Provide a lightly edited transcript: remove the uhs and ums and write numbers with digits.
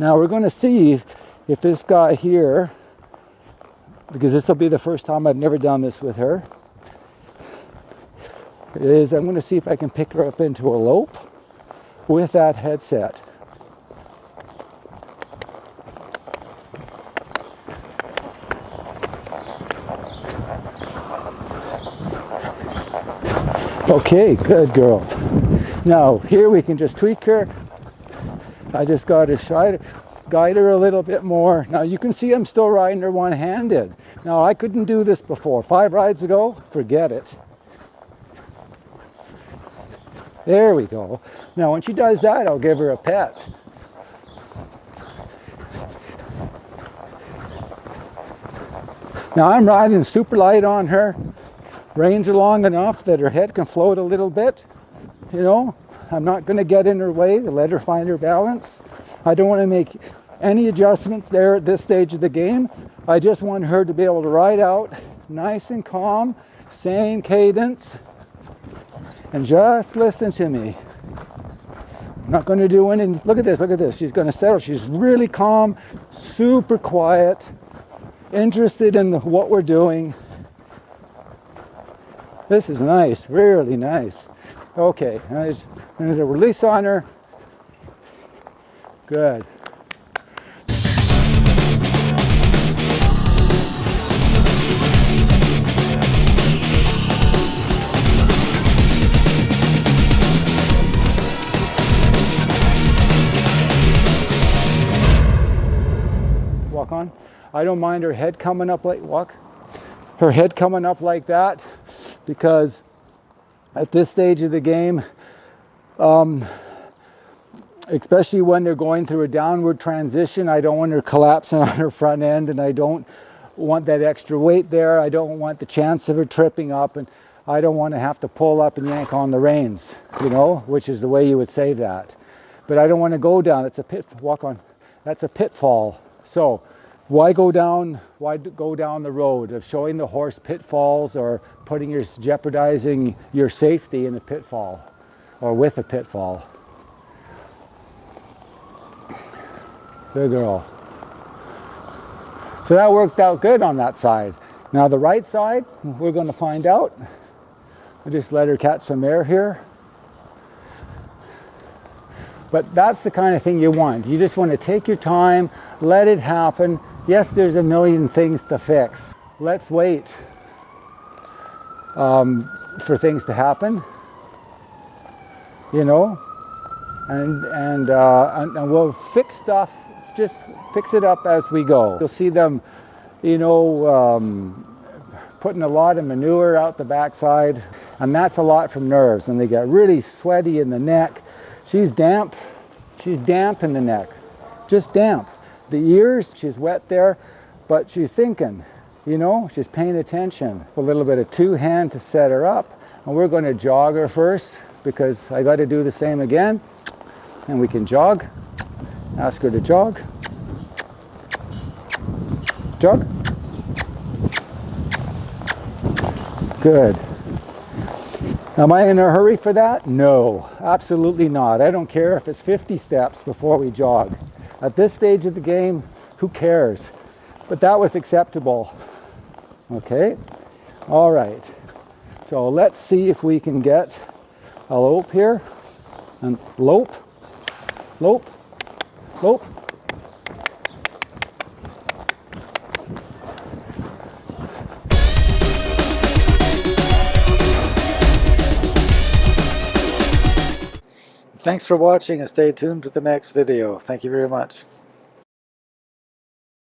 Now we're going to see if this guy here, because this will be the first time I've never done this with her, is I'm going to see if I can pick her up into a lope with that headset. Okay, good girl. Now here we can just tweak her. I just got to guide her a little bit more. Now you can see I'm still riding her one-handed. Now I couldn't do this before. 5 rides ago, forget it. There we go. Now when she does that, I'll give her a pet. Now I'm riding super light on her. Reins are long enough that her head can float a little bit. You know, I'm not going to get in her way to let her find her balance. I don't want to make any adjustments there at this stage of the game. I just want her to be able to ride out nice and calm, same cadence, and just listen to me. I'm not going to do anything. Look at this, look at this. She's going to settle. She's really calm, super quiet, interested in what we're doing. This is nice, really nice. Okay, I'm going to release on her. Good. Walk on. I don't mind her head coming up like, walk. Her head coming up like that, because at this stage of the game, especially when they're going through a downward transition, I don't want her collapsing on her front end, and I don't want that extra weight there. I don't want the chance of her tripping up, and I don't want to have to pull up and yank on the reins, you know, which is the way you would say that. But I don't want to go down. It's a pit, walk on. That's a pitfall. So why go down the road of showing the horse pitfalls or jeopardizing your safety in a pitfall or with a pitfall? Good girl. So that worked out good on that side. Now the right side, we're going to find out. I'll just let her catch some air here. But that's the kind of thing you want. You just want to take your time, let it happen. Yes, there's a million things to fix. Let's wait for things to happen, you know, and we'll fix stuff, just fix it up as we go. You'll see them, you know, putting a lot of manure out the backside, and that's a lot from nerves. When they get really sweaty in the neck, she's damp in the neck, just damp. The ears, she's wet there, but she's thinking, you know, she's paying attention. A little bit of two-hand to set her up, and we're going to jog her first, because I got to do the same again, and we can jog. Ask her to jog. Jog. Good. Am I in a hurry for that? No, absolutely not. I don't care if it's 50 steps before we jog. At this stage of the game, who cares? But that was acceptable. Okay, all right. So let's see if we can get a lope here. And lope, lope, lope. Thanks for watching, and stay tuned to the next video. Thank you very much.